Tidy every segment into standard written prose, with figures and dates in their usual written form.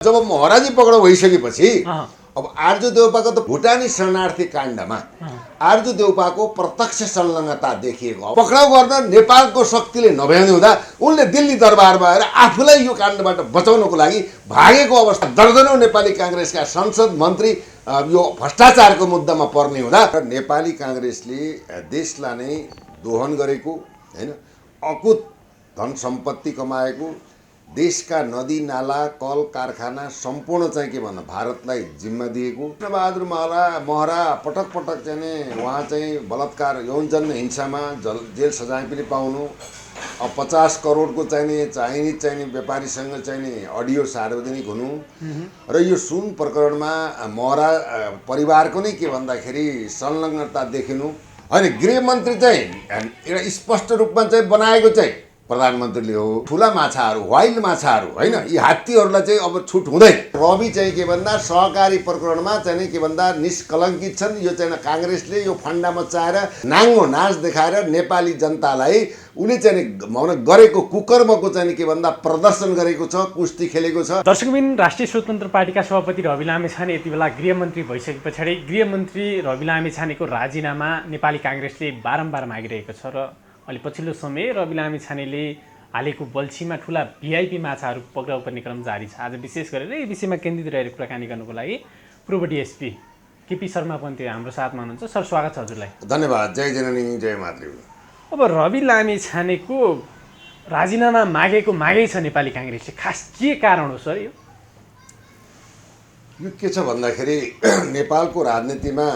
जब महराजी पक्राउ भइसकेपछि अब आर्जु देउपाको त भुटानी शरणार्थी काण्डमा आर्जु देउपाको प्रत्यक्ष संलग्नता देखिएको पक्राउ गर्न नेपालको शक्तिले नभ्याउने हुँदा उनले दिल्ली दरबारमा आएर आफूलाई यो काण्डबाट बचाउनको लागि भागेको अवस्था दर्जनौं नेपाली कांग्रेसका संसद मन्त्री यो भ्रष्टाचारको मुद्दामा पर्ने हुँदा नेपाली कांग्रेसले देशलाई नै दोहन गरेको हैन अकुत धन सम्पत्ति कमाएको देशका नदी नाला कल कारखाना सम्पूर्ण चाहिँ के भन्नु भारतलाई जिम्मा दिएको कृष्णबहादुर महरा पटक पटक चाहिँ उहाँ चाहिँ बलात्कार यौनजन्य हिंसामा जेल सजाय पनि पाउनु 50 करोडको चाहिने व्यापारीसँग चाहिँ अडियो सार्वजनिक हुनु र यो सुन प्रकरणमा महरा परिवारको नै के भन्दाखेरि संलग्नता देखिनु हैन गृहमन्त्री चाहिँ एउटा स्पष्ट रूपमा चाहिँ बनाएको चाहिँ प्रधानमन्त्रीले हो ठुला माछाहरू वाइल्ड माछाहरू हैन यी हात्तीहरूलाई चाहिँ अब छुट हुँदैन रवि चाहिँ के भन्दा सहकारी प्रकरणमा चाहिँ के भन्दा निष्कलङ्कित छन् यो चाहिँ कांग्रेसले यो फन्डा मचाएर नाङ्गो नाच देखाएर नेपाली जनतालाई उले चाहिँ गरेको कुकर्मको चाहिँ के भन्दा प्रदर्शन गरेको छ कुस्ती खेलेको छ। दर्शकबिन राष्ट्रिय स्वतन्त्र पार्टीका सभापति रवि लामेछाने यति बेला गृहमन्त्री भइसके पछाडि गृहमन्त्री रवि लामेछानेको राजीनामा नेपाली कांग्रेसले बारम्बार मागिरहेको छ र अहिले पछिल्लो समय रवि लामेछानेले हालेको बल्छीमा ठुला भिआइपी माछाहरू पक्राउ पर्ने क्रम जारी छ। आज विशेष गरेर यस विषयमा केन्द्रित रहेर कुराकानी गर्नको लागि पूर्व डिएसपी केपी शर्मा पन्थी हाम्रो साथमा हुनुहुन्छ। सर स्वागत छ हजुरलाई। धन्यवाद। जय जननी जय मातृ। अब रवि लामेछानेको राजीनामा मागै छ नेपाली कांग्रेसले, खास के कारण हो सर यो के छ भन्दाखेरि नेपालको राजनीतिमा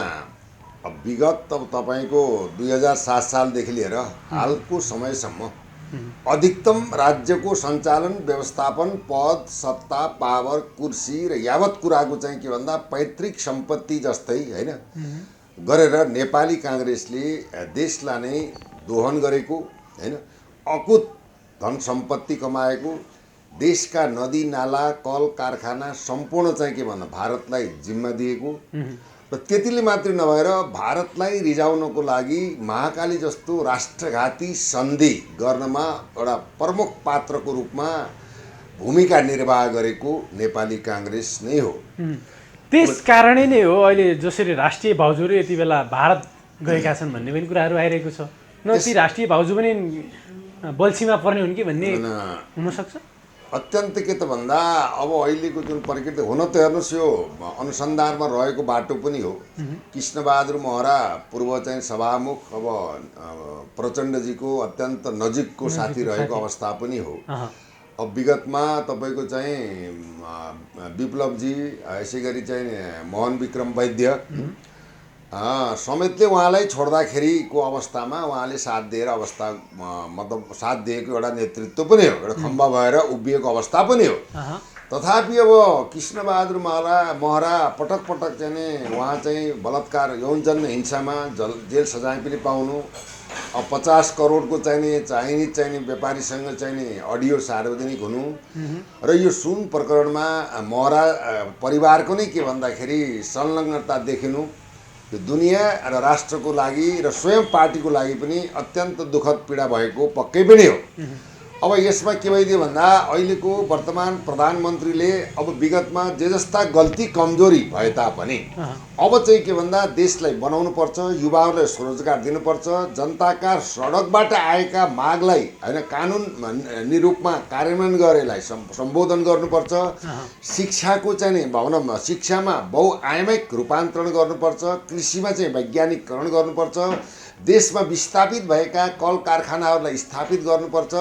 विगत अब तपाईको 2007 सालदेखि लिएर हालको समयसम्म अधिकतम राज्यको सञ्चालन व्यवस्थापन पद सत्ता पावर कुर्सी र यावत कुराको चाहिँ के भन्दा पैतृक सम्पत्ति जस्तै हैन गरेर नेपाली कांग्रेसले देशलाई नै दोहन गरेको हैन अकुत धन सम्पत्ति कमाएको देशका नदी नाला कल कारखाना सम्पूर्ण चाहिँ के भन्नु भारतलाई जिम्मा दिएको र त्यतिले मात्र नभएर भारतलाई रिजाउनको लागि महाकाली जस्तो राष्ट्रघाती सन्धि गर्नमा एउटा प्रमुख पात्रको रूपमा भूमिका निर्वाह गरेको नेपाली कांग्रेस नै हो। त्यस कारणै नै हो अहिले जसरी राष्ट्रिय भाउजूहरू यति बेला भारत गएका छन् भन्ने पनि कुराहरू आइरहेको छ। न ती राष्ट्रिय भाउजू पनि बल्छीमा पर्ने हुन् कि भन्ने हुन सक्छ। अत्यन्त के त भन्दा अब अहिलेको जुन प्रकृति हुन त हेर्नुस् यो अनुसन्धानमा रहेको बाटो पनि हो। कृष्णबहादुर महरा पूर्व चाहिँ सभामुख अब प्रचण्डजीको अत्यन्त नजिकको साथी रहेको अवस्था पनि हो। अब विगतमा तपाईको चाहिँ विप्लवजी यसै गरी चाहिँ मोहन विक्रम वैद्य समेतले उहाँलाई छोड्दाखेरिको अवस्थामा उहाँले साथ दिएर अवस्था मतलब साथ दिएको एउटा नेतृत्व पनि हो, एउटा खम्बा भएर उभिएको अवस्था पनि हो। तथापि अब कृष्णबहादुर महरा पटक पटक चाहिँ उहाँ चाहिँ बलात्कार यौनजन्य हिंसामा जेल सजाय पनि पाउनु 50 करोडको चाहिने व्यापारीसँग चाहिँ अडियो सार्वजनिक हुनु र यो सुन प्रकरणमा महरा परिवारको नै के भन्दाखेरि संलग्नता देखिनु यो दुनियाँ र राष्ट्रको लागि र स्वयं पार्टीको लागि पनि अत्यन्त दुःखद पीडा भएको पक्कै पनि हो। अब यसमा के भइदियो भन्दा अहिलेको वर्तमान प्रधानमन्त्रीले अब विगतमा जे जस्ता गल्ती कमजोरी भए तापनि अब चाहिँ के भन्दा देशलाई बनाउनु पर्छ, युवाहरूलाई स्वरोजगार दिनुपर्छ, जनताका सडकबाट आएका मागलाई हैन कानुन निरूपमा कार्यान्वयन गरेलाई सम्बोधन गर्नुपर्छ, शिक्षाको चाहिँ भनौँ शिक्षामा बहुआयामिक रूपान्तरण गर्नुपर्छ, कृषिमा चाहिँ वैज्ञानिककरण गर्नुपर्छ, देशमा विस्थापित भएका कल कारखानाहरूलाई स्थापित गर्नुपर्छ,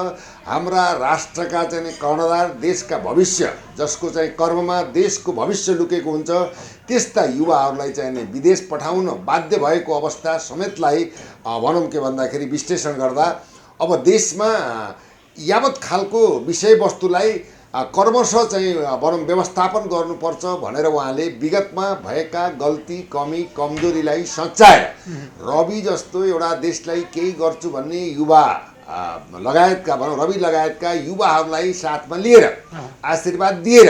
हाम्रा राष्ट्रका चाहिँ कर्णधार देशका भविष्य जसको चाहिँ कर्ममा देशको भविष्य लुकेको हुन्छ त्यस्ता युवाहरूलाई चाहिँ विदेश पठाउन बाध्य भएको अवस्था समेतलाई भनौँ के भन्दाखेरि विश्लेषण गर्दा अब देशमा यावत खालको विषयवस्तुलाई कर्मशः चाहिँ भनौँ व्यवस्थापन गर्नुपर्छ भनेर उहाँले विगतमा भएका गल्ती कमी कमजोरीलाई सच्याएर रवि जस्तो एउटा देशलाई केही गर्छु भन्ने युवा लगायतका भनौँ रवि लगायतका युवाहरूलाई साथमा लिएर आशीर्वाद दिएर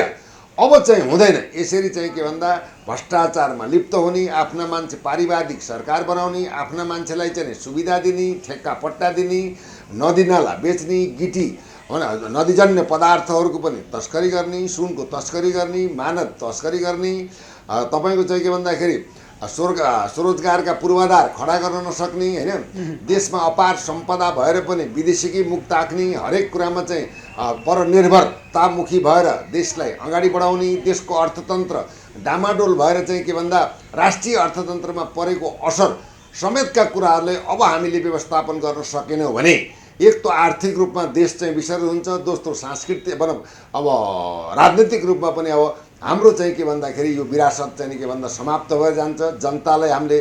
अब चाहिँ हुँदैन यसरी चाहिँ के भन्दा भ्रष्टाचारमा लिप्त हुने, आफ्ना मान्छे पारिवारिक सरकार बनाउने, आफ्ना मान्छेलाई चाहिँ सुविधा दिने, ठेक्का पट्टा दिने, नदी नाला बेच्ने, गिटी होइन नदीजन्य पदार्थहरूको पनि तस्करी गर्ने, सुनको तस्करी गर्ने, मानव तस्करी गर्ने, तपाईँको चाहिँ के भन्दाखेरि स्वरोजगारका पूर्वाधार खडा गर्न नसक्ने, होइन देशमा अपार सम्पदा भएर पनि विदेशीकै मुख ताक्ने, हरेक कुरामा चाहिँ परनिर्भरतामुखी भएर देशलाई अगाडि बढाउने, देशको अर्थतन्त्र डामाडोल भएर चाहिँ के भन्दा राष्ट्रिय अर्थतन्त्रमा परेको असर समेतका कुराहरूलाई अब हामीले व्यवस्थापन गर्न सकेनौँ भने एक त आर्थिक रूपमा देश चाहिँ विसर्जन हुन्छ, दोस्रो सांस्कृतिक भनौँ अब राजनीतिक रूपमा पनि अब हाम्रो चाहिँ के भन्दाखेरि यो विरासत चाहिँ के भन्दा समाप्त भएर जान्छ। जनतालाई हामीले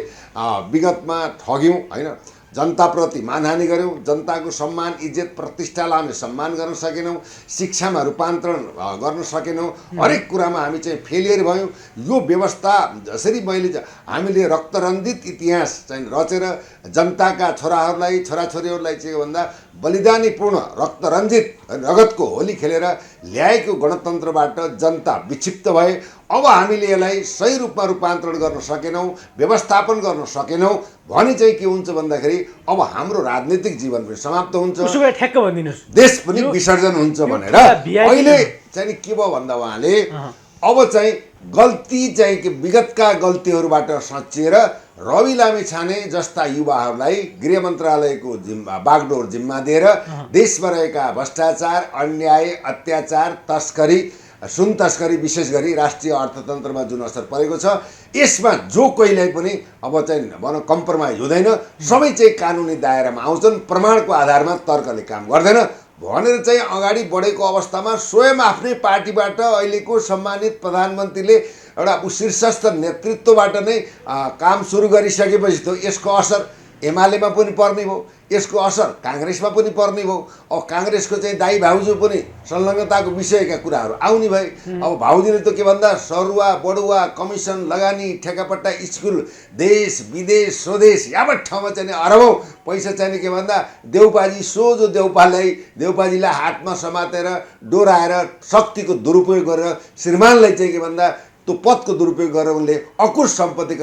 विगतमा ठग्यौँ, होइन जनताप्रति मानहानि गऱ्यौँ, जनताको सम्मान इज्जत प्रतिष्ठालाई हामीले सम्मान गर्न सकेनौँ, शिक्षामा रूपान्तरण गर्न सकेनौँ, हरेक कुरामा हामी चाहिँ फेलियर भयौँ। यो व्यवस्था जसरी हामीले रक्तरन्जित इतिहास चाहिँ रचेर जनताका छोराहरूलाई छोराछोरीहरूलाई चाहिँ भन्दा बलिदानीपूर्ण रक्तरन्जित रगतको होली खेलेर ल्याएको गणतन्त्रबाट जनता विक्षिप्त भए। अब हामीले यसलाई सही रूपमा रूपान्तरण गर्न सकेनौँ, व्यवस्थापन गर्न सकेनौँ भने चाहिँ के हुन्छ भन्दाखेरि अब हाम्रो राजनीतिक जीवन पनि समाप्त हुन्छ, ठ्याक्क भनिदिनुहोस्, देश पनि विसर्जन हुन्छ भनेर अहिले चाहिँ के भयो भन्दा उहाँले अब चाहिँ गल्ती चाहिँ के विगतका गल्तीहरूबाट सच्चिएर रवि लामिछाने जस्ता युवाहरूलाई गृह मन्त्रालयको बागडोर जिम्मा दिएर देशमा रहेका भ्रष्टाचार, अन्याय, अत्याचार, तस्करी, सुन तस्करी विशेष गरी राष्ट्रिय अर्थतन्त्रमा जुन असर परेको छ यसमा जो कोहीलाई पनि अब चाहिँ भनौँ कम्प्रोमाइज हुँदैन, सबै चाहिँ कानुनी दायरामा आउँछन्, प्रमाणको आधारमा तर्कले काम गर्दैन भनेर चाहिँ अगाडि बढेको अवस्थामा स्वयं आफ्नै पार्टीबाट अहिलेको सम्मानित प्रधानमन्त्रीले एउटा शीर्षस्थ नेतृत्वबाट नै काम सुरु गरिसकेपछि त यसको असर एमालेमा पनि पर्ने भयो, यसको असर काङ्ग्रेसमा पनि पर्ने भयो। अब काङ्ग्रेसको चाहिँ दाइ भाउजू पनि संलग्नताको विषयका कुराहरू आउने भए। अब भाउजूले त के भन्दा सरुवा बढुवा कमिसन लगानी ठेकापट्टा स्कुल देश विदेश स्वदेश यावत ठाउँमा चाहिँ अरबौँ पैसा चाहिने के भन्दा देउपाजी सोझो देउपाजीलाई हातमा समातेर डोराएर शक्तिको दुरुपयोग गरेर श्रीमानलाई चाहिँ के भन्दा त्यो पदको दुरुपयोग गरेर उनले अकुर सम्पत्ति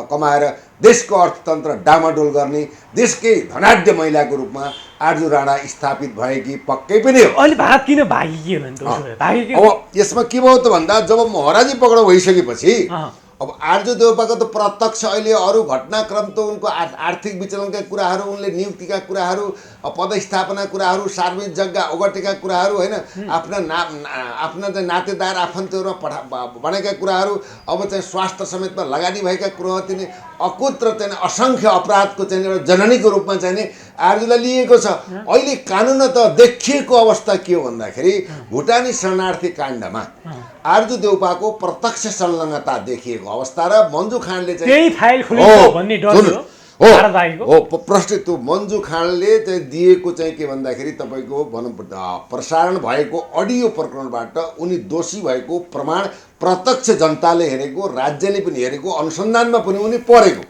कमाएर देशको अर्थतन्त्र डामाडोल गर्ने देशकै धनाढ्य महिलाको रूपमा आर्जु राणा स्थापित भएकी पक्कै पनि हो। अहिले भारत किन भागियो भने अब यसमा के भयो त भन्दा जब महाराजी पक्राउ भइसकेपछि अब आर्जु देउपाको त प्रत्यक्ष अहिले अरू घटनाक्रम त उनको आर्थिक विचलनका कुराहरू, उनले नियुक्तिका कुराहरू, पदस्थापना कुराहरू, सार्वजनिक जग्गा ओगटेका कुराहरू, होइन आफ्ना चाहिँ नातेदार आफन्तहरूमा बनेका कुराहरू, अब चाहिँ स्वास्थ्य समेतमा लगानी भएका कुराहरू तिनी अकुत र चाहिँ असङ्ख्य अपराधको चाहिँ एउटा जननीको रूपमा चाहिँ आर्जुलाई लिएको छ। अहिले कानुन त देखिएको अवस्था के हो भन्दाखेरि भुटानी शरणार्थी काण्डमा आर्जु देउपाको प्रत्यक्ष संलग्नता देखिएको अवस्था र मन्जु खाँडले प्रश्न त्यो मन्जु खाँडले चाहिँ दिएको चाहिँ के भन्दाखेरि तपाईँको भनौँ प्रसारण भएको अडियो प्रकरणबाट उनी दोषी भएको प्रमाण प्रत्यक्ष जनताले हेरेको, राज्यले पनि हेरेको, अनुसन्धानमा पनि उनी परेको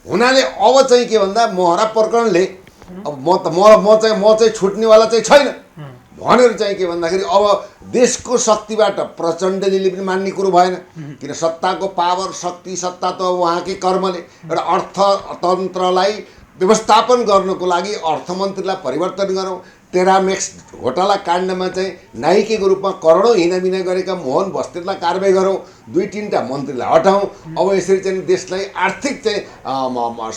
हुनाले अब चाहिँ के भन्दा मोहरा प्रकरणले अब म चाहिँ छुट्नेवाला चाहिँ छैन भनेर चाहिँ के भन्दाखेरि अब देशको शक्तिबाट प्रचण्डजीले पनि मान्ने कुरो भएन, किन सत्ताको पावर शक्ति सत्ता त उहाँकै कर्मले एउटा अर्थतन्त्रलाई व्यवस्थापन गर्नको लागि अर्थमन्त्रीलाई परिवर्तन गरौँ, टेरामेक्स घोटाला काण्डमा चाहिँ नायिकेको रूपमा करोडौँ हिनामिना गरेका मोहन बस्नेतलाई कारबाही गरौँ, 2-3टा मन्त्रीलाई हटाउँ। अब यसरी चाहिँ देशलाई आर्थिक चाहिँ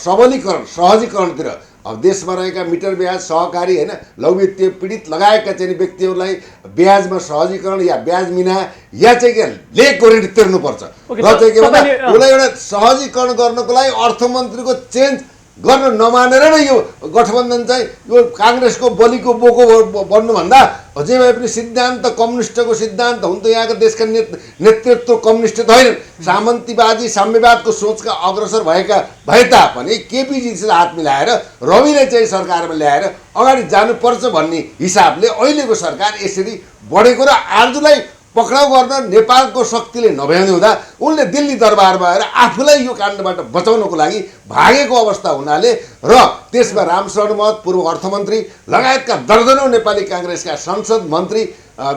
सबलीकरण सहजीकरणतिर अब देशमा रहेका मिटर ब्याज सहकारी, होइन लघुवित्तीय पीडित लगायतका चाहिँ व्यक्तिहरूलाई ब्याजमा सहजीकरण या ब्याज मिना या चाहिँ के लेखको ऋण तिर्नुपर्छ र चाहिँ के भन्दा उसलाई एउटा सहजीकरण गर्नको लागि अर्थमन्त्रीको चेन्ज गर्न नमानेर नै यो गठबन्धन चाहिँ यो काङ्ग्रेसको बलिको बोको बन्नुभन्दा जे भए पनि सिद्धान्त कम्युनिस्टको सिद्धान्त हुन त यहाँको देशका नेतृत्व कम्युनिस्ट त होइन, सामन्तीवादी साम्यवादको सोचका अग्रसर भए तापनि केपीजीले हात मिलाएर रविले चाहिँ सरकारमा ल्याएर अगाडि जानुपर्छ भन्ने हिसाबले अहिलेको सरकार यसरी बढेको र आर्जुलाई पक्राउ गर्न नेपालको शक्तिले नभ्याउने हुँदा उनले दिल्ली दरबारमा आएर आफूलाई यो काण्डबाट बचाउनको लागि भागेको अवस्था हुनाले र त्यसमा रामशरण महत पूर्व अर्थमन्त्री लगायतका दर्जनौँ नेपाली काङ्ग्रेसका संसद मन्त्री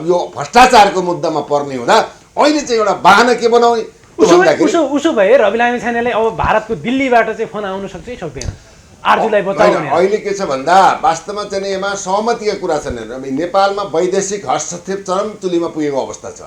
यो भ्रष्टाचारको मुद्दामा पर्ने हुँदा अहिले चाहिँ एउटा बाहना के बनाउने उसो भए रवि लामिछानेलाई अब भारतको दिल्लीबाट चाहिँ फोन आउन सक्छ कि सक्दैन? आर्जुलाई बचाउ होइन, अहिले के छ भन्दा वास्तवमा चाहिँ नि यसमा सहमतिका कुरा छन्। नेपालमा वैदेशिक हस्तक्षेप चरम तुलीमा पुगेको अवस्था छ।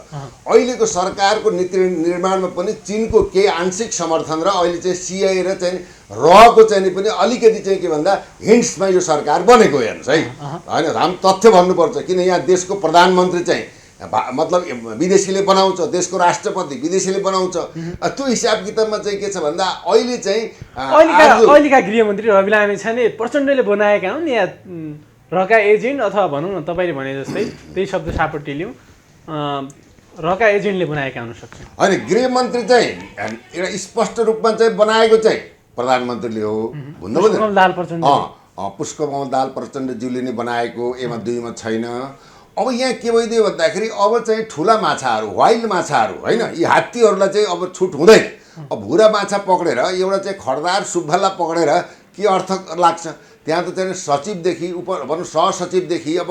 अहिलेको सरकारको नीति निर्माणमा पनि चिनको केही आंशिक समर्थन र अहिले चाहिँ सिआई र चाहिँ रहको चाहिँ नि पनि अलिकति चाहिँ के भन्दा हिन्ट्समा यो सरकार बनेको हेर्नुहोस् है। होइन, हामी तथ्य भन्नुपर्छ, किन यहाँ देशको प्रधानमन्त्री चाहिँ मतलब विदेशीले बनाउँछ, देशको राष्ट्रपति विदेशीले बनाउँछ। त्यो हिसाब किताबमा चाहिँ के छ भन्दा अहिले चाहिँ अहिलेका गृहमन्त्री रवि लामिछाने प्रचण्डले बनाएका हुन् या रका एजेन्ट अथवा भनौँ न तपाईँले भने जस्तै त्यही शब्द सापट्टि लिउँ रका एजेन्टले बनाएका हुन सक्छन्। होइन, गृहमन्त्री चाहिँ एउटा स्पष्ट रूपमा चाहिँ बनाएको चाहिँ प्रधानमन्त्रीले हो भन्नु पुष्पकमल दाहाल प्रचण्डज्यूले नै बनाएको, एमा दुईमा छैन। अब यहाँ के भइदियो भन्दाखेरि अब चाहिँ ठुला माछाहरू, वाइल्ड माछाहरू होइन, यी हात्तीहरूलाई चाहिँ अब छुट हुँदैन। अब भुरा माछा पक्रेर एउटा चाहिँ खडदार सुब्बालाई पक्रेर के अर्थ लाग्छ? त्यहाँ त चाहिँ सचिवदेखि भनौँ सहसचिवदेखि अब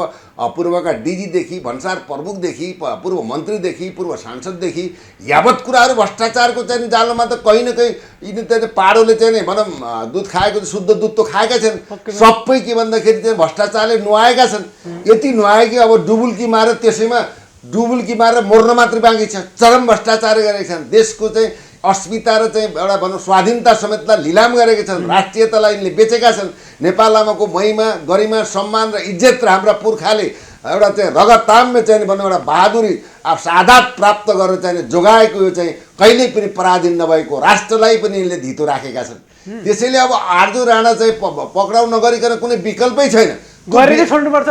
पूर्वका डिजीदेखि भन्सार प्रमुखदेखि पूर्व मन्त्रीदेखि पूर्व सांसददेखि यावत कुराहरू भ्रष्टाचारको चाहिँ जालोमा त कहीँ न कहीँ यिनी चाहिँ पाडोले चाहिँ नि भनौँ दुध खाएको शुद्ध दुध त खाएका छन्। सबै के भन्दाखेरि चाहिँ भ्रष्टाचारले नुहाएका छन्। यति नुहाए कि अब डुबुल्की मारेर त्यसैमा डुबुल्की मारेर मर्न मात्रै बाँकी छ। चरम भ्रष्टाचार गरेका छन्। देशको चाहिँ अस्मिता र चाहिँ एउटा भनौँ स्वाधीनता समेतलाई लिलाम गरेका छन्। राष्ट्रियतालाई यिनले बेचेका छन्। नेपालमाको महिमा, गरिमा, सम्मान र इज्जत र हाम्रा पुर्खाले एउटा चाहिँ रगताम्य चाहिँ भनौँ एउटा बहादुरी सादात प्राप्त गरेर चाहिँ जोगाएको यो चाहिँ कहिल्यै पनि पराधीन नभएको राष्ट्रलाई पनि यिनले धितो राखेका छन्। त्यसैले अब आर्जु राणा चाहिँ पक्राउ नगरिकन कुनै विकल्पै छैन, गरेरै छोड्नुपर्छ।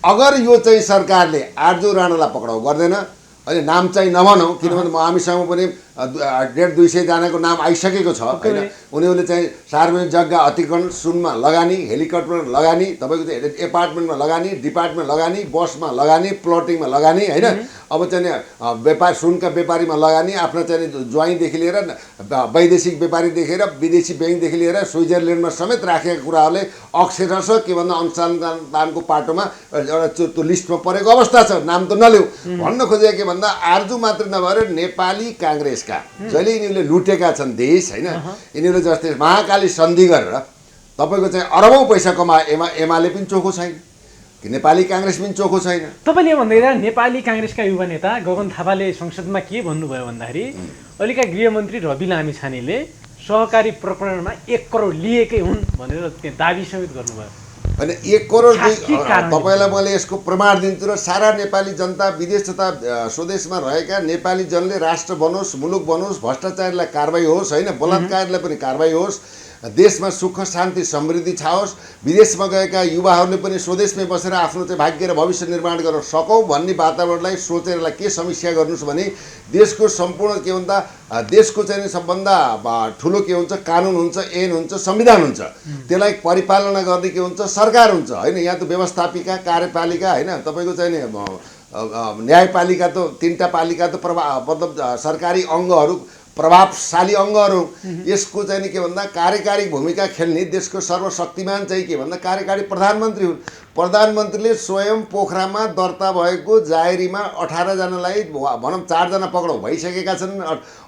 अगर यो चाहिँ सरकारले आर्जु राणालाई पक्राउ गर्दैन, अहिले नाम चाहिँ नभनौँ किनभने हामीसँग पनि 150-200 जनाको नाम आइसकेको छ होइन। उनीहरूले चाहिँ सार्वजनिक जग्गा अतिक्रमण, सुनमा लगानी, हेलिकप्टरमा लगानी, तपाईँको चाहिँ एपार्टमेन्टमा लगानी, डिपार्टमेन्ट लगानी, बसमा लगानी, प्लटिङमा लगानी होइन। अब चाहिँ व्यापार सुनका व्यापारीमा लगानी, आफ्नो चाहिँ ज्वाइँदेखि लिएर वैदेशिक व्यापारीदेखि लिएर विदेशी ब्याङ्कदेखि लिएर स्विजरल्यान्डमा समेत राखेका कुराहरूले अक्षरश के भन्दा अनुसन्धानको पाटोमा एउटा त्यो लिस्टमा परेको अवस्था छ। नाम त नलिउँ। भन्न खोजेको के भन्दा आर्जु मात्र नभएर नेपाली काङ्ग्रेसका जहिले यिनीहरूले लुटेका छन् देश होइन, यिनीहरूले जस्तै महाकाली सन्धि गरेर तपाईँको चाहिँ अरबौँ पैसा कमाए एमाले पनि चोखो छैन, नेपाली काङ्ग्रेस पनि चोखो छैन। तपाईँले भन्दैदा नेपाली काङ्ग्रेसका युवा नेता गगन थापाले संसदमा के भन्नुभयो भन्दाखेरि अहिलेका गृहमन्त्री रवि लामिछानेले सहकारी प्रकरणमा 1 करोड लिएकै हुन् भनेर त्यहाँ दाबी समेत गर्नुभयो। होइन, 1 करोड तपाईँलाई मैले यसको प्रमाण दिन्छु र सारा नेपाली जनता विदेश तथा स्वदेशमा रहेका नेपाली जनले राष्ट्र बनोस्, मुलुक बनोस्, भ्रष्टाचारीलाई कारबाही होस् होइन, बलात्कारलाई पनि कारबाही होस्, देशमा सुख शान्ति समृद्धि छाओस्, विदेशमा गएका युवाहरूले पनि स्वदेशमै बसेर आफ्नो चाहिँ भाग्य र भविष्य निर्माण गर्न सकौँ भन्ने वातावरणलाई सोचेर यसलाई के समस्या गर्नुहोस् भने देशको सम्पूर्ण के भन्दा देशको चाहिँ सबभन्दा ठुलो के हुन्छ कानुन हुन्छ, ऐन हुन्छ, संविधान हुन्छ। त्यसलाई परिपालना गर्ने के हुन्छ सरकार हुन्छ होइन। यहाँ त व्यवस्थापिका, कार्यपालिका होइन, तपाईँको चाहिँ नि न्यायपालिका त 3टा पालिका त मतलब सरकारी अङ्गहरू प्रभावशाली अङ्गहरू। यसको चाहिँ नि के भन्दा कार्यकारी भूमिका खेल्ने देशको सर्वशक्तिमान चाहिँ के भन्दा कार्यकारी प्रधानमन्त्री हुन्। प्रधानमन्त्रीले स्वयं पोखरामा दर्ता भएको जाहेरीमा 18 जनालाई भनौँ 4 जना पक्राउ भइसकेका छन्,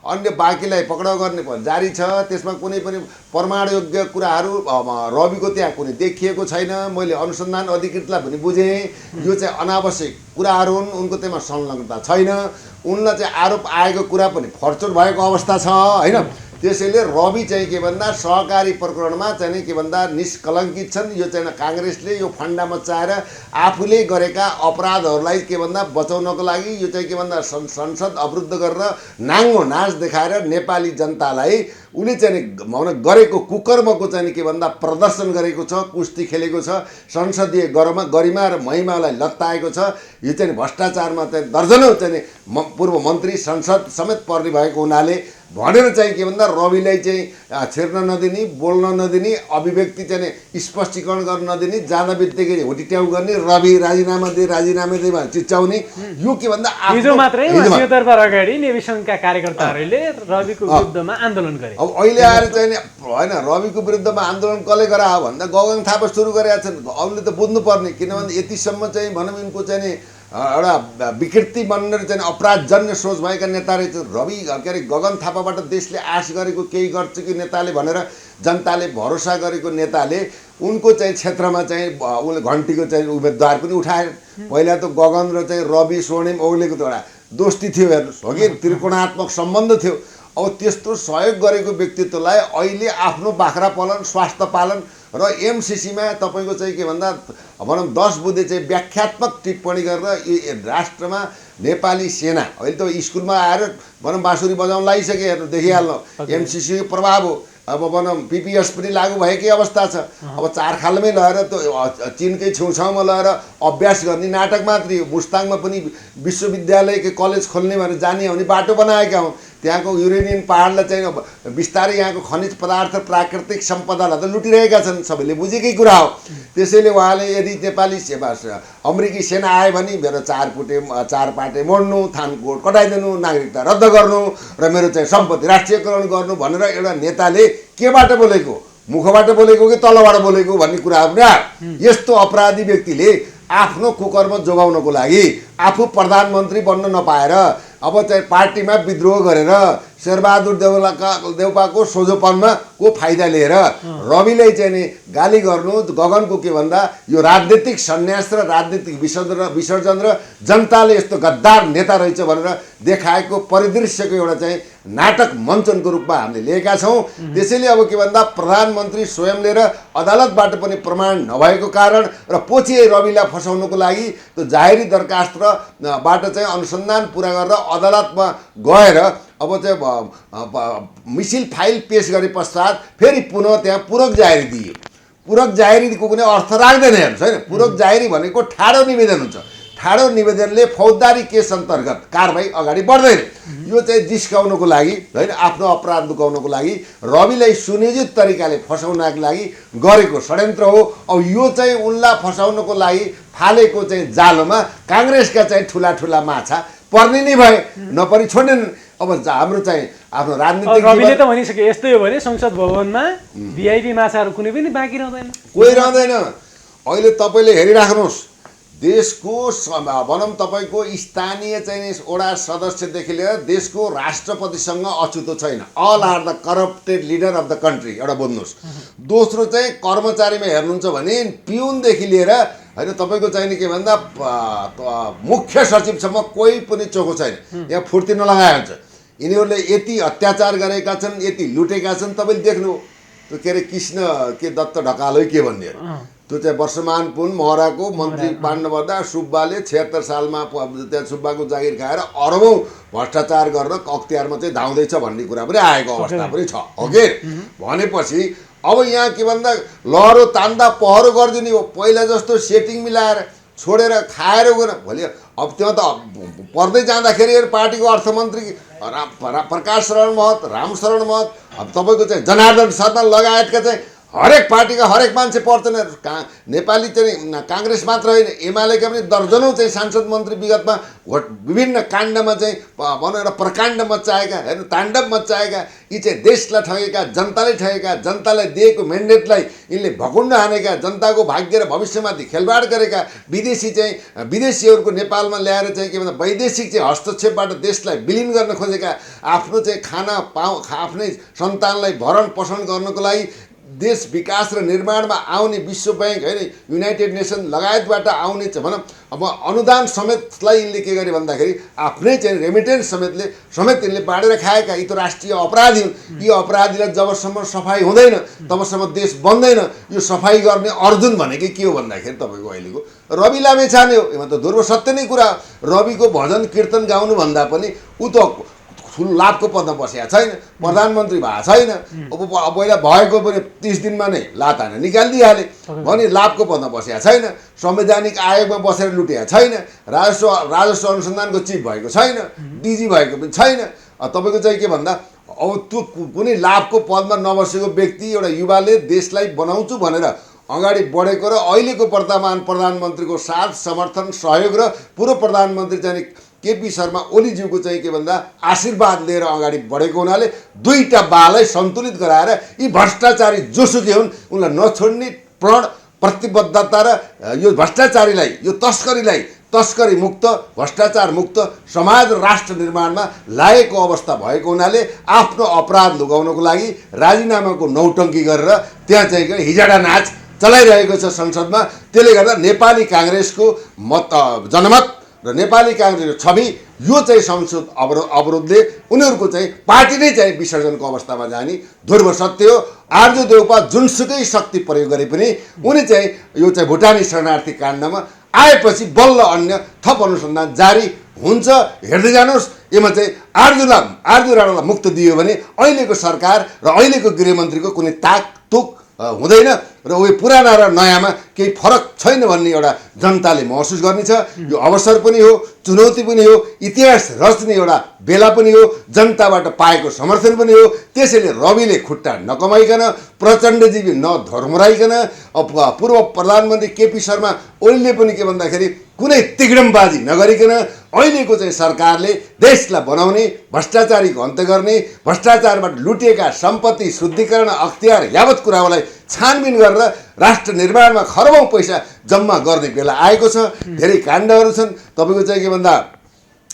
अन्य बाँकीलाई पक्राउ गर्ने जारी छ। त्यसमा कुनै पनि प्रमाणयोग्य कुराहरू रविको त्यहाँ कुनै देखिएको छैन। मैले अनुसन्धान अधिकृतलाई पनि बुझेँ यो चाहिँ अनावश्यक कुराहरू हुन्, उनको त्यसमा संलग्नता छैन। उनलाई चाहिँ आरोप आएको कुरा पनि फर्चोट भएको अवस्था छ होइन। त्यसैले रवि चाहिँ के भन्दा सहकारी प्रकरणमा चाहिँ के भन्दा निष्कलङ्कित छन्। यो चाहिँ काङ्ग्रेसले यो फन्डा मचाएर आफूले गरेका अपराधहरूलाई के भन्दा बचाउनको लागि यो चाहिँ के भन्दा संसद अवरुद्ध गरेर नाङ्गो नाच देखाएर नेपाली जनतालाई उसले चाहिँ गरेको कुकर्मको चाहिँ के भन्दा प्रदर्शन गरेको छ, कुस्ती खेलेको छ, संसदीय गरिमा र महिमालाई लत्ताएको छ। यो चाहिँ भ्रष्टाचारमा चाहिँ दर्जनौँ चाहिँ पूर्व मन्त्री संसद समेत पर्ने भएको हुनाले भनेर चाहिँ के भन्दा रविलाई चाहिँ छिर्न नदिने, बोल्न नदिने, अभिव्यक्ति चाहिँ स्पष्टीकरण गर्न नदिने, जाँदा बित्तिकै हुटिट्याउ गर्ने, रवि राजीनामा दे चिच्याउने। यो के भन्दा हिजो मात्रै सिंहदरबार अगाडि नेभी सङ्घका कार्यकर्ताहरूले रविको विरुद्धमा आन्दोलन गरे। अब अहिले आएर चाहिँ होइन रविको विरुद्धमा आन्दोलन कसले गरायो भन्दा गगन थापा सुरु गरेका छन्। अरूले त बुझ्नुपर्ने, किनभने यतिसम्म चाहिँ भनौँ यिनको चाहिँ एउटा विकृति बनेर चाहिँ अपराधजन्य सोच भएका नेता रहेछ। रवि के अरे गगन थापाबाट देशले आश गरेको केही गर्छ कि नेताले भनेर जनताले भरोसा गरेको नेताले उनको चाहिँ क्षेत्रमा चाहिँ उसले घन्टीको चाहिँ उम्मेदवार पनि उठाए। पहिला त गगन र चाहिँ रवि स्वर्णिम ओगलेको त एउटा दोस्ती थियो, हेर्नुहोस् हो कि त्रिकोणात्मक सम्बन्ध थियो। अब त्यस्तो सहयोग गरेको व्यक्तित्वलाई अहिले आफ्नो बाख्रा पालन, स्वास्थ्य पालन र एमसिसीमा तपाईँको चाहिँ के भन्दा भनौँ 10 बुँदे चाहिँ व्याख्यात्मक टिप्पणी गरेर यो राष्ट्रमा नेपाली सेना अहिले त स्कुलमा आएर भनौँ बाँसुरी बजाउन लागिसके, हेर्नु देखिहाल्नु एमसिसीको प्रभाव हो। अब भनौँ पिपिएस पनि लागू भएकै अवस्था छ। अब चारखालमै लगेर त्यो चिनकै छेउछाउमा लगेर अभ्यास गर्ने नाटक मात्रै हो। मुस्ताङमा पनि विश्वविद्यालय कलेज खोल्ने भनेर जाने आउने बाटो बनाएका हुन्। त्यहाँको युरेनियम पहाडलाई चाहिँ बिस्तारै यहाँको खनिज पदार्थ प्राकृतिक सम्पदालाई त लुटिरहेका छन्, सबैले बुझेकै कुरा हो। त्यसैले उहाँले यदि नेपाली अमेरिकी सेना आयो भने मेरो चार पाटे मोड्नु, थानकोट कटाइदिनु, नागरिकता रद्द गर्नु र मेरो चाहिँ सम्पत्ति राष्ट्रियकरण गर्नु भनेर एउटा नेताले केबाट बोलेको, मुखबाट बोलेको कि तलबाट बोलेको भन्ने कुरा पनि आयो। यस्तो अपराधी व्यक्तिले आफ्नो कुकर्म जोगाउनको लागि आफू प्रधानमन्त्री बन्न नपाएर अब चाहिँ पार्टीमा विद्रोह गरेर शेरबहादुर देउपाको सोझोपनमा को फाइदा लिएर रविलाई चाहिँ नि गाली गर्नु, गगनको के भन्दा यो राजनीतिक सन्यास र राजनीतिक विसर्जन र जनताले यस्तो गद्दार नेता रहेछ भनेर देखाएको परिदृश्यको एउटा चाहिँ नाटक मञ्चनको रूपमा हामीले लिएका छौँ। त्यसैले अब के भन्दा प्रधानमन्त्री स्वयंले र अदालतबाट पनि प्रमाण नभएको कारण र पछि रविलाई फसाउनको लागि त्यो जाहेरी दरखास्तबाट चाहिँ अनुसन्धान पुरा गरेर अदालतमा गएर अब चाहिँ मिसिल फाइल पेश गरे पश्चात फेरि पुनः त्यहाँ पूरक जाहेरी दियो। पूरक जाहेरीको कुनै अर्थ राख्दैन, हेर्नुहोस् होइन। पूरक जाहेरी भनेको ठाडो निवेदन हुन्छ। ठाडो निवेदनले फौजदारी केस अन्तर्गत कारबाही अगाडि बढ्दैन। यो चाहिँ जिस्काउनको लागि होइन, आफ्नो अपराध लुकाउनको लागि रविलाई सुनियोजित तरिकाले फसाउनको लागि गरेको षड्यन्त्र हो। अब यो चाहिँ उनलाई फसाउनको लागि फालेको चाहिँ जालोमा काङ्ग्रेसका चाहिँ ठुला ठुला माछा पर्ने नै भए, नपरि छोडेन। अब हाम्रो चाहिँ आफ्नो राजनीतिक रविले त भनिसके यस्तै हो भने संसद भवनमा भिआइपी माछाहरू कुनै पनि बाँकी रहँदैन, कोही रहँदैन। अहिले तपाईँले हेरिराख्नुहोस्, देशको भनौँ तपाईँको स्थानीय चाहिँ वडा सदस्यदेखि लिएर देशको राष्ट्रपतिसँग अछुतो छैन। All are the corrupted leader of the country, एउटा बुझ्नुहोस्। दोस्रो चाहिँ कर्मचारीमा हेर्नुहुन्छ भने पिउनदेखि लिएर होइन तपाईँको चाहिने के भन्दा मुख्य सचिवसम्म कोही पनि चोखो छैन। यहाँ फुर्ती नलगाए हुन्छ। यिनीहरूले यति अत्याचार गरेका छन्, यति लुटेका छन्। तपाईँले देख्नु त्यो के अरे कृष्ण के दत्त ढकालै के भन्ने, त्यो चाहिँ वर्षमान पुन महराको मन्त्री पाण्डवर्दा सुब्बाले 76 सालमा त्यहाँ सुब्बाको जागिर खाएर अरबौँ भ्रष्टाचार गरेर अख्तियारमा चाहिँ धाउँदैछ भन्ने कुरा पनि आएको अवस्था पनि छ हो कि। भनेपछि अब यहाँ के भन्दा लहरो तान्दा पहरो गरिदिने हो। पहिला जस्तो सेटिङ मिलाएर छोडेर खाएर गएर भोलि अब त्यो त पर्दै जाँदाखेरि पार्टीको अर्थमन्त्री प्रकाश शरण महत, राम शरण महत, अब तपाईँको चाहिँ जनार्दन शर्मा लगायतका चाहिँ हरेक पार्टीका हरेक मान्छे पर्छन्। नेपाली चाहिँ काङ्ग्रेस मात्र होइन, एमालेका पनि दर्जनौँ चाहिँ सांसद मन्त्री विगतमा विभिन्न काण्डमा चाहिँ भनौँ एउटा प्रकाण्ड मचाएका, हेर्नु ताण्डव मचाएका, यी चाहिँ देशलाई ठगेका, जनताले ठगेका, जनतालाई दिएको मेन्डेटलाई यिनले भकुण्ड हानेका, जनताको भाग्य र भविष्यमाथि खेलबाड गरेका, विदेशीहरूको नेपालमा ल्याएर चाहिँ के भन्दा वैदेशिक चाहिँ हस्तक्षेपबाट देशलाई विलिन गर्न खोजेका, आफ्नो चाहिँ आफ्नै सन्तानलाई भरण पोषण गर्नको लागि देश विकास र निर्माणमा आउने विश्व ब्याङ्क होइन युनाइटेड नेसन लगायतबाट आउने भनौँ अब अनुदान समेतलाई यिनले के गरे भन्दाखेरि आफ्नै चाहिँ रेमिटेन्स समेत यिनले बाँडेर खाएका यी त राष्ट्रिय अपराधी हुन्। यी अपराधीलाई जबसम्म सफाई हुँदैन तबसम्म देश बन्दैन। यो सफाई गर्ने अर्जुन भनेकै के हो भन्दाखेरि तपाईँको अहिलेको रवि लामेछाने हो। यसमा त ध्रुव सत्य नै कुरा। रविको भजन कीर्तन गाउनु भन्दा पनि ऊ त ठुलो लाभको पदमा बसेका छैन, प्रधानमन्त्री भएको छैन। अब पहिला भएको पनि 30 दिनमा नै लात हानेर निकालिदिइहाले भने लाभको पदमा बसेका छैन, संवैधानिक आयोगमा बसेर लुटेका छैन, राजस्व अनुसन्धानको चिफ भएको छैन, डिजी भएको पनि छैन। तपाईँको चाहिँ के भन्दा अब त्यो कुनै लाभको पदमा नबसेको व्यक्ति एउटा युवाले देशलाई बनाउँछु भनेर अगाडि बढेको र अहिलेको वर्तमान प्रधानमन्त्रीको साथ समर्थन सहयोग र पूर्व प्रधानमन्त्री चाहिँ केपी शर्मा ओलीज्यूको चाहिँ के भन्दा आशीर्वाद लिएर अगाडि बढेको हुनाले दुईटा बालाई सन्तुलित गराएर यी भ्रष्टाचारी जोसुकै हुन् उनलाई नछोड्ने प्रण प्रतिबद्धता र यो भ्रष्टाचारीलाई यो तस्करीलाई तस्करी मुक्त भ्रष्टाचार मुक्त समाज र राष्ट्र निर्माणमा लागेको अवस्था भएको हुनाले आफ्नो अपराध लुकाउनको लागि राजीनामाको नौटङ्की गरेर त्यहाँ चाहिँ हिजडा नाच चलाइरहेको छ संसदमा। त्यसले गर्दा नेपाली काङ्ग्रेसको जनमत र नेपाली काङ्ग्रेसको छवि यो चाहिँ संसद अवरोधले उनीहरूको चाहिँ पार्टी नै चाहिँ विसर्जनको अवस्थामा जाने ध्रुव सत्य हो। आर्जु देउपा जुनसुकै शक्ति प्रयोग गरे पनि उनी चाहिँ यो चाहिँ भुटानी शरणार्थी काण्डमा आएपछि बल्ल अन्य थप अनुसन्धान जारी हुन्छ। हेर्दै जानुहोस्। यसमा चाहिँ आर्जु राणालाई मुक्त दियो भने अहिलेको सरकार र अहिलेको गृहमन्त्रीको कुनै ताकतुक हुँदैन र उयो पुराना र नयाँमा केही फरक छैन भन्ने एउटा जनताले महसुस गर्नेछ। यो अवसर पनि हो, चुनौती पनि हो, इतिहास रच्ने एउटा बेला पनि हो, जनताबाट पाएको समर्थन पनि हो। त्यसैले रविले खुट्टा नकमाइकन प्रचण्डजीवी नधर्मराइकन पूर्व प्रधानमन्त्री केपी शर्मा ओलीले पनि के भन्दाखेरि कुनै तिग्डमबाजी नगरिकन अहिलेको चाहिँ सरकारले देशलाई बनाउने, भ्रष्टाचारीको अन्त गर्ने, भ्रष्टाचारबाट लुटिएका सम्पत्ति शुद्धिकरण अख्तियार यावत कुरालाई छानबिन गरेर राष्ट्र निर्माणमा खरबौँ पैसा जम्मा गर्ने बेला आएको छ। धेरै काण्डहरू छन्। तपाईँको चाहिँ के भन्दा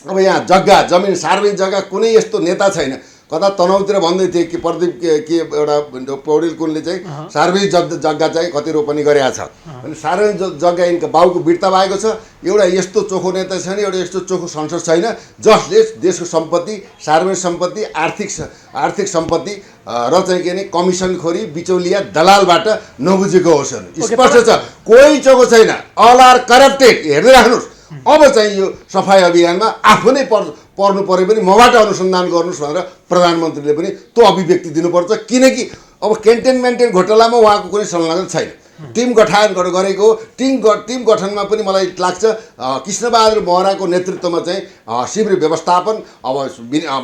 अब यहाँ जग्गा जमिन सार्वजनिक जग्गा कुनै यस्तो नेता छैन। कता तनहुँतिर भन्दै थिए कि प्रदीप के एउटा पौडेल कुनले चाहिँ सार्वजनिक जग्गा चाहिँ कति रोपनी गरेका छ अनि सार्वजनिक जग्गा यिनको बाउको बिर्ता भएको छ। एउटा यस्तो चोखो नेता छैन, एउटा यस्तो चोखो संसद छैन जसले देशको सम्पत्ति, सार्वजनिक सम्पत्ति, आर्थिक सम्पत्ति र चाहिँ के भने कमिसनखोरी बिचौलिया दलालबाट नबुझेको होस्। स्पष्ट छ, कोही चोखो छैन। All are corrupted. हेर्दै राख्नुहोस्। अब चाहिँ यो सफाई अभियानमा आफू नै पर्नु पऱ्यो पनि मबाट अनुसन्धान गर्नुहोस् भनेर प्रधानमन्त्रीले पनि त्यो अभिव्यक्ति दिनुपर्छ। किनकि अब क्यान्टेनमेन्ट घोटालामा उहाँको कुनै संलग्न छैन। टिम गठन गरेको टिम गठनमा पनि मलाई लाग्छ कृष्णबहादुर महराको नेतृत्वमा चाहिँ शिविर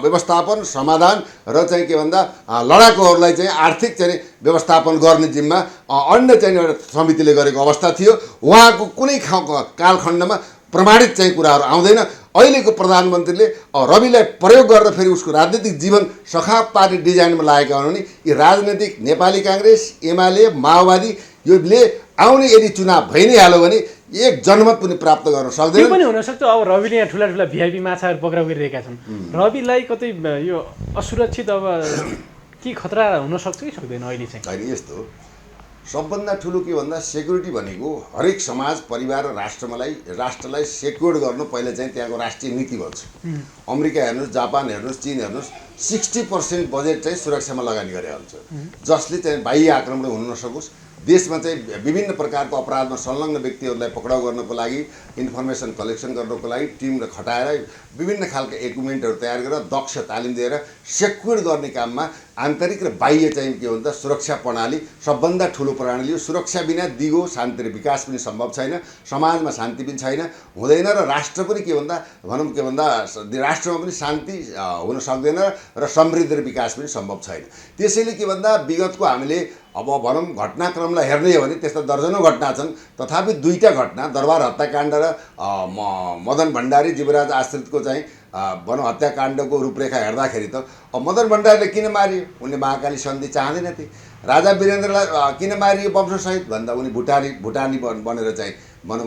व्यवस्थापन समाधान र चाहिँ के भन्दा लडाकुहरूलाई चाहिँ आर्थिक चाहिँ व्यवस्थापन गर्ने जिम्मा अन्य चाहिँ एउटा समितिले गरेको अवस्था थियो। उहाँको कुनै कालखण्डमा प्रमाणित चाहिँ कुराहरू आउँदैन। अहिलेको प्रधानमन्त्रीले रविलाई प्रयोग गरेर फेरि उसको राजनीतिक जीवन सखाप पार्ने डिजाइनमा लागेका हुन् भने यी राजनीतिक नेपाली काङ्ग्रेस, एमाले, माओवादी योले आउने यदि चुनाव भइ नै हाल्यो भने एक जनमत पनि प्राप्त गर्न सक्दैन। त्यो पनि हुनसक्छ। अब रविले यहाँ ठुला ठुला भिआइपी माछाहरू पक्राउ गरिरहेका छन्। रविलाई कतै यो असुरक्षित अब के खतरा हुनसक्छ कि सक्दैन अहिले चाहिँ? होइन, यस्तो सबभन्दा ठुलो के भन्दा सेक्युरिटी भनेको हरेक समाज परिवार र राष्ट्रलाई सेक्योर गर्नु पहिला चाहिँ त्यहाँको राष्ट्रिय नीति भन्छ। अमेरिका हेर्नुहोस्, जापान हेर्नुहोस्, चीन हेर्नुहोस्, 60% बजेट चाहिँ सुरक्षामा लगानी गरेको हुन्छ जसले चाहिँ बाह्य आक्रमण हुन नसकोस्। देशमा चाहिँ विभिन्न प्रकारको अपराधमा संलग्न व्यक्तिहरूलाई पक्राउ गर्नको लागि, इन्फर्मेसन कलेक्सन गर्नको लागि टिम खटाएर विभिन्न खालका इक्विपमेन्टहरू तयार गरेर दक्ष तालिम दिएर सेक्युर गर्ने काममा आन्तरिक र बाह्य चाहिँ के भन्छ सुरक्षा प्रणाली सबभन्दा ठुलो प्रणाली हो। सुरक्षा बिना दिगो शान्ति र विकास पनि सम्भव छैन, समाजमा शान्ति पनि छैन, हुँदैन र राष्ट्र पनि के भन्दा भनौँ के भन्दा राष्ट्रमा पनि शान्ति हुन सक्दैन र समृद्धि र विकास पनि सम्भव छैन। त्यसैले के भन्दा विगतको हामीले अब भनौँ घटनाक्रमलाई हेर्ने हो भने त्यस्ता दर्जनौँ घटना छन्। तथापि दुईटा घटना दरबार हत्याकाण्ड र मदन भण्डारी जीवराज आश्रितको चाहिँ भनौँ हत्याकाण्डको रूपरेखा हेर्दाखेरि त अब मदन भण्डारीले किन मारियो? उनले महाकाली सन्धि चाहँदैनथे। राजा वीरेन्द्रलाई किन मारियो वंशसहित भन्दा उनी भुटानी बनेर चाहिँ भनौँ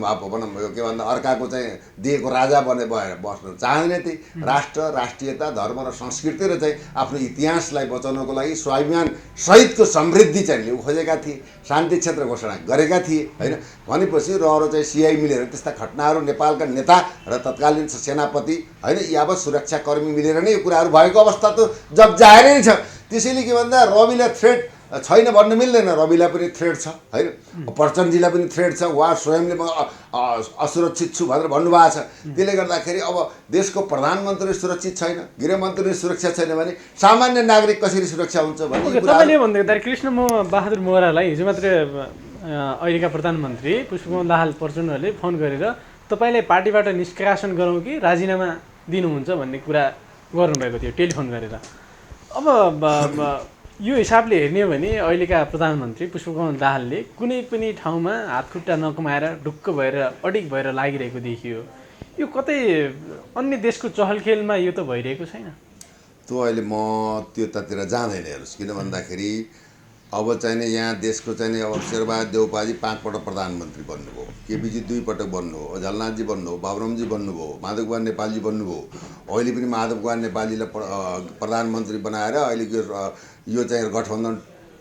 के भन्दा अर्काको चाहिँ दिएको राजा भएर बस्न चाहँदैनथे। राष्ट्र, राष्ट्रियता, धर्म र संस्कृति र चाहिँ आफ्नो इतिहासलाई बचाउनको लागि स्वाभिमान सहितको समृद्धि चाहिँ लिउ खोजेका थिए, शान्ति क्षेत्र घोषणा गरेका थिए होइन। भनेपछि र चाहिँ सिआई मिलेर त्यस्ता घटनाहरू नेपालका नेता र तत्कालीन सेनापति होइन यावत सुरक्षाकर्मी मिलेर नै यो कुराहरू भएको अवस्था त जब जाहेरै नै छ। त्यसैले के भन्दा रविलाई थ्रेट छैन भन्न मिल्दैन। रविलाई पनि थ्रेट छ होइन, प्रचण्डजीलाई पनि थ्रेट छ। उहाँ स्वयंले म असुरक्षित छु भनेर भन्नुभएको छ। त्यसले गर्दाखेरि अब देशको प्रधानमन्त्री सुरक्षित छैन, गृहमन्त्री सुरक्षा छैन भने सामान्य नागरिक कसरी सुरक्षा हुन्छ भन्ने तपाईँले भन्दाखेरि कृष्णबहादुर महरालाई हिजो मात्रै अहिलेका प्रधानमन्त्री पुष्पकमल दाहाल प्रचण्डले फोन गरेर तपाईँलाई पार्टीबाट निष्कासन गरौँ कि राजीनामा दिनुहुन्छ भन्ने कुरा गर्नुभएको थियो टेलिफोन गरेर। अब यो हिसाबले हेर्ने हो भने अहिलेका प्रधानमन्त्री पुष्पकमल दाहालले कुनै पनि ठाउँमा हातखुट्टा नकमाएर ढुक्क भएर अडिग भएर लागिरहेको देखियो। यो कतै अन्य देशको चहलखेलमा यो त भइरहेको छैन? त्यो अहिले म त्यतातिर जाँदैन हेर्नुहोस्। किन भन्दाखेरि अब चाहिँ नि यहाँ देशको चाहिँ नि अब शेरबहादुर देउपाजी 5 पटक प्रधानमन्त्री बन्नुभयो, केपीजी 2 पटक बन्नुभयो, झलनाथजी बन्नुभयो, बाबुरामजी बन्नुभयो, माधव कुमार नेपालजी बन्नुभयो। अहिले पनि माधव कुमार नेपालजीलाई प्रधानमन्त्री बनाएर अहिले यो चाहिँ गठबन्धन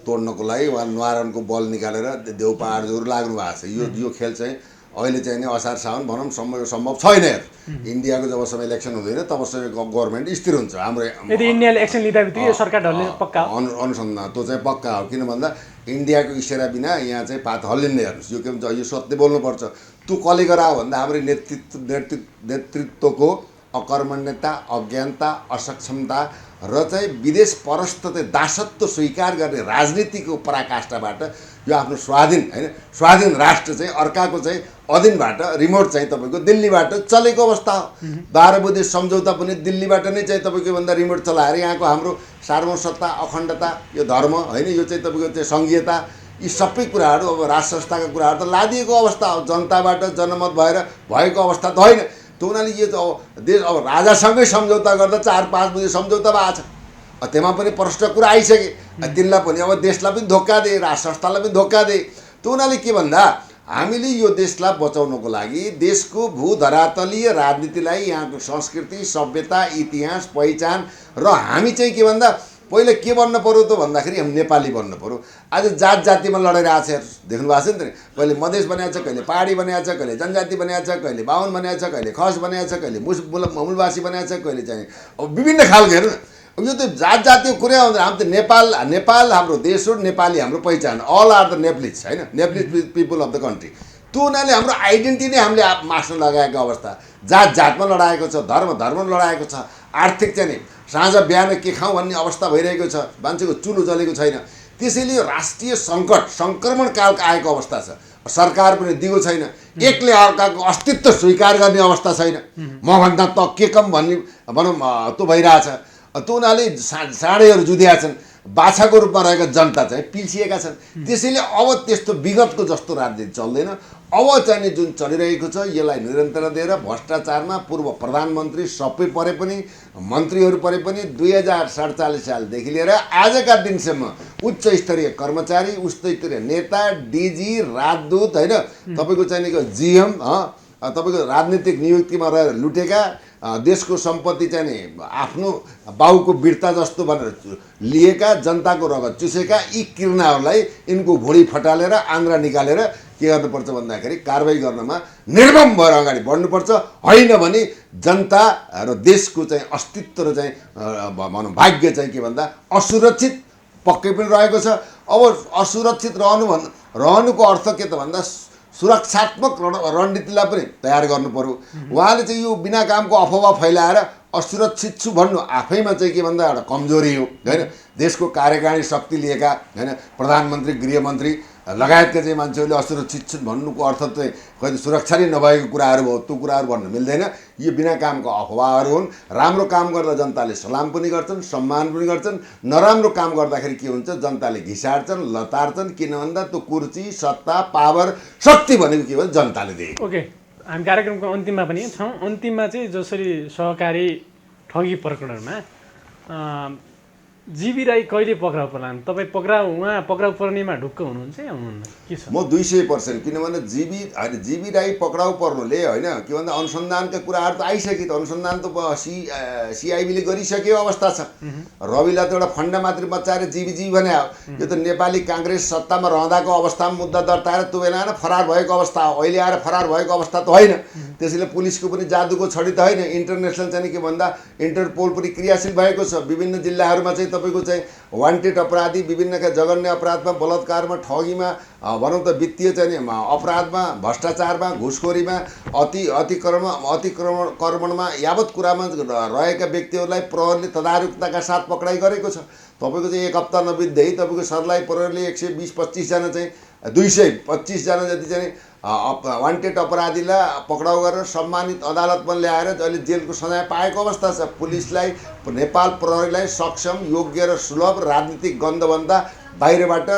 तोड्नको लागि उहाँ न्वारानको बल निकालेर देउपाहाडहरू लाग्नु भएको छ। यो खेल चाहिँ अहिले चाहिँ नि असार साउन भनौँ सम्भव छैन। इन्डियाको जबसम्म इलेक्सन हुँदैन तबसम्म गभर्मेन्ट स्थिर हुन्छ। हाम्रो यदि इन्डियाले एक्सन लिँदा बित्तिकै सरकार ढल्ने पक्का हो। अनुसन्धान त्यो चाहिँ पक्का हो। किन भन्दा इन्डियाको इसारा बिना यहाँ चाहिँ पात हल्लिँदै हेर्नुहोस्। यो के भन्छ, यो सत्य बोल्नुपर्छ। त्यो कसले गरायो भन्दा हाम्रो नेतृत्वको अकर्मण्यता, अज्ञानता, असक्षमता र चाहिँ विदेश परस्त चाहिँ दासत्व स्वीकार गर्ने राजनीतिको पराकाष्ठाबाट यो आफ्नो स्वाधीन राष्ट्र चाहिँ अर्काको चाहिँ अधीनबाट रिमोट चाहिँ तपाईँको दिल्लीबाट चलेको अवस्था हो। 12 बुँदे सम्झौता पनि दिल्लीबाट नै चाहिँ तपाईँको भन्दा रिमोट चलाएर यहाँको हाम्रो सार्वभौमसत्ता, अखण्डता, यो धर्म यो चाहिँ तपाईँको चाहिँ सङ्घीयता, यी सबै कुराहरू अब राज संस्थाका कुराहरू त लादिएको अवस्था हो। जनताबाट जनमत भएर भएको अवस्था त होइन। त्यो हुनाले यो अब देश अब राजासँगै सम्झौता गर्दा 4-5 बुँदे सम्झौता भएको छ। त्यहाँ पनि प्रष्ट कुरा आइसके। तिनलाई पनि अब देशलाई पनि धोका दिए, राज संस्थालाई पनि धोका दिए। त्यो हुनाले के भन्दा हामीले यो देशलाई बचाउनको लागि देशको भूधरातलीय राजनीतिलाई, यहाँको संस्कृति, सभ्यता, इतिहास, पहिचान र हामी चाहिँ के भन्दा पहिला के बन्न पर्यो त भन्दाखेरि हामी नेपाली बन्न पर्यो। आज जात जातिमा लडेर आएको छ, देख्नु भएको छ नि त। कहिले मधेस बनाएको छ, कहिले पहाडी बनाएको छ, कहिले जनजाति बनाएको छ, कहिले बाहुन बनाएको छ, कहिले खस बनाएको छ, कहिले मूलवासी बनाएको छ, कहिले चाहिँ अब विभिन्न खालको। हेर्नु न, यो त जात जातिको कुरा हुँदैन। हाम्रो त नेपाल हाम्रो देश हो, नेपाली हाम्रो पहिचान। अल आर द नेप्लिज होइन, Nepalese people of the country. त्यो हुनाले हाम्रो आइडेन्टिटी नै हामीले मास्न लगाएको अवस्था। जातमा लडाएको छ, धर्ममा लडाएको छ। आर्थिक चाहिँ नि साँझ बिहान के खाउँ भन्ने अवस्था भइरहेको छ। मान्छेको चुलो जलेको छैन। त्यसैले यो राष्ट्रिय सङ्क्रमण कालको आएको अवस्था छ। सरकार पनि दिगो छैन। एकले अर्काको अस्तित्व स्वीकार गर्ने अवस्था छैन। मभन्दा त के कम भन्ने भनौँ त्यो भइरहेछ। त्यो हुनाले साँडेहरू जुधिया छन्। बाछाको रूपमा रहेका जनता चाहिँ पिल्सिएका छन्। त्यसैले अब त्यस्तो विगतको जस्तो राजनीति चल्दैन। अब चाहिँ नि जुन चलिरहेको छ यसलाई निरन्तर दिएर भ्रष्टाचारमा पूर्व प्रधानमन्त्री सबै परे पनि, मन्त्रीहरू परे पनि 2047 सालदेखि लिएर आजका दिनसम्म उच्च स्तरीय कर्मचारी, उच्च स्तरीय नेता, डिजी, राजदूत तपाईँको चाहिँ नि जिएम, तपाईँको राजनीतिक नियुक्तिमा रहेर लुटेका, देशको सम्पत्ति चाहिँ नि आफ्नो बाउको बिर्ता जस्तो भनेर लिएका, जनताको रगत चुसेका यी किर्नाहरूलाई यिनको भुँडी फटालेर आन्द्रा निकालेर के गर्नुपर्छ भन्दाखेरि कारबाही गर्नमा निर्मम भएर अगाडि बढ्नुपर्छ। होइन भने जनता र देशको चाहिँ अस्तित्व र चाहिँ भनौँ भाग्य चाहिँ के भन्दा असुरक्षित पक्कै पनि रहेको छ। अब असुरक्षित रहनुको अर्थ के त भन्दा सुरक्षात्मक रणनीतिलाई पनि तयार गर्नु पर्यो। उहाँले चाहिँ यो बिना कामको अफवाह फैलाएर असुरक्षित छु भन्नु आफैमा चाहिँ के भन्दा एउटा कमजोरी हो होइन। देशको कार्यकारिणी शक्ति लिएका प्रधानमन्त्री, गृहमन्त्री लगायतका चाहिँ मान्छेहरूले असुरक्षित छन् भन्नुको अर्थ चाहिँ कहिले सुरक्षा नै नभएको कुराहरू भयो। त्यो कुराहरू भन्नु मिल्दैन। यो बिना कामको अफवाहहरू हुन्। राम्रो काम गर्दा जनताले सलाम पनि गर्छन्, सम्मान पनि गर्छन्। नराम्रो काम गर्दाखेरि के हुन्छ, जनताले घिसार्छन्, लतार्छन्। किन भन्दा त्यो कुर्सी, सत्ता, पावर, शक्ति भनेको के भन्छ जनताले दिएको। ओके, हामी कार्यक्रमको अन्तिममा पनि छौँ। अन्तिममा चाहिँ जसरी सहकारी ठगी प्रकरणमा जीवी राई कहिले पक्राउ पर्लान्? तपाईँ उहाँ पक्राउ पर्नेमा ढुक्क हुनुहुन्छ या हुनुहुन्न? के छ? म 200%। किनभने जीवी राई पक्राउ पर्नुले होइन के भन्दा अनुसन्धानका कुराहरू त आइसक्यो। त अनुसन्धान त सिआइबीले गरिसकेको अवस्था छ। रविलाई त एउटा फन्डा मात्रै बचाएर जीवी भने यो त नेपाली काङ्ग्रेस सत्तामा रहँदाको अवस्थामा मुद्दा दर्ताएर त्यो बेला आएर फरार भएको अवस्था हो। अहिले आएर फरार भएको अवस्था त होइन। त्यसैले पुलिसको पनि जादुको छडी त होइन। इन्टरनेसनल चाहिँ के भन्दा इन्टरपोल पनि क्रियाशील भएको छ। विभिन्न जिल्लाहरूमा चाहिँ तपाईँको चाहिँ वान्टेड अपराधी, विभिन्न जघन्य अपराधमा, बलात्कारमा, ठगीमा, भनौँ त वित्तीय चाहिँ अपराधमा, भ्रष्टाचारमा, घुसखोरीमा, अतिक्रमणमा यावत कुरामा रहेका व्यक्तिहरूलाई प्रहरीले तदारुकताका साथ पक्राइ गरेको छ। तपाईँको चाहिँ 1 हप्ता नबित्दै तपाईँको सर्लाही प्रहरीले 120-25 जना चाहिँ 225 जना जति चाहिँ वान्टेड अपराधीलाई पक्राउ गरेर सम्मानित अदालतमा ल्याएर अहिले जेलको सजाय पाएको अवस्था छ। पुलिसलाई, नेपाल प्रहरीलाई सक्षम, योग्य र सुलभ राजनीतिक गन्धभन्दा बाहिरबाट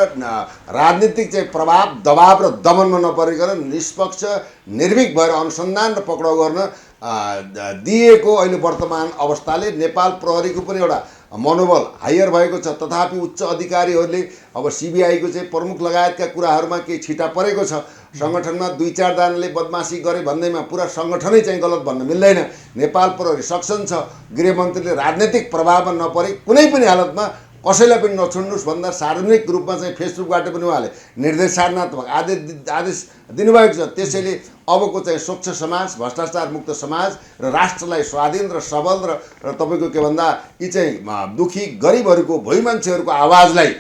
राजनीतिक चाहिँ प्रभाव, दबाव र दमनमा नपरिकन निष्पक्ष, निर्भीक भएर अनुसन्धान र पक्राउ गर्न दिएको अहिले वर्तमान अवस्थाले नेपाल प्रहरीको पनि एउटा मनोबल हायर भएको छ। तथापि उच्च अधिकारीहरूले अब सिबिआईको चाहिँ प्रमुख लगायतका कुराहरूमा केही छिटा परेको छ। सङ्गठनमा 2-4 जनाले बदमासी गरे भन्दैमा पुरा सङ्गठनै चाहिँ गलत भन्न मिल्दैन। नेपाल प्रहरी सक्षम छ। गृहमन्त्रीले राजनैतिक प्रभावमा नपरे कुनै पनि हालतमा कसैलाई पनि नछुड्नुहोस् भन्दा सार्वजनिक रूपमा चाहिँ फेसबुकबाट पनि उहाँले निर्देशात्मक आदेश दिनुभएको छ। त्यसैले अबको चाहिँ स्वच्छ समाज, भ्रष्टाचार मुक्त समाज र राष्ट्रलाई स्वाधीन र सबल र तपाईँको के भन्दा यी चाहिँ दुखी गरिबहरूको भोइ मान्छेहरूको आवाजलाई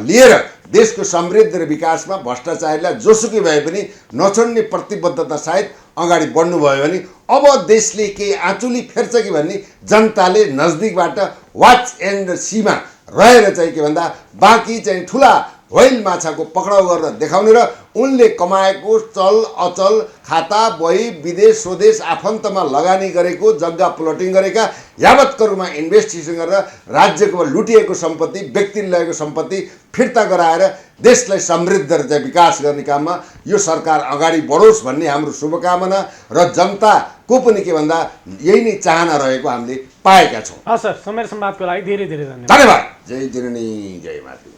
लिएर देशको समृद्धि र विकासमा भ्रष्टाचारीलाई जोसुकै भए पनि नछोड्ने प्रतिबद्धता सहित अगाडि बढ्नुभयो भने अब देशले केही आँचुली फेर्छ कि भन्ने जनताले नजदिकबाट वाच एन्ड सीमा रहेर चाहिँ के भन्दा बाँकी चाहिँ ठुला व्हेल माछाको पक्राउ गरेर देखाउने र उनले कमाएको चल अचल खाता बही विदेश स्वदेश आफन्तमा लगानी गरेको जग्गा प्लटिङ गरेका यावतकरूमा इन्भेस्टिगेसन गरेर राज्यको लुटिएको सम्पत्ति, व्यक्तिले लगेको सम्पत्ति फिर्ता गराएर देशलाई समृद्ध र चाहिँ विकास गर्ने काममा यो सरकार अगाडि बढोस् भन्ने हाम्रो शुभकामना र जनताको पनि के भन्दा यही नै चाहना रहेको हामीले पाएका छौँ। हस् सर, समय र संवादको लागि धेरै धेरै धन्यवाद। धन्यवाद। जय जननी जय माता।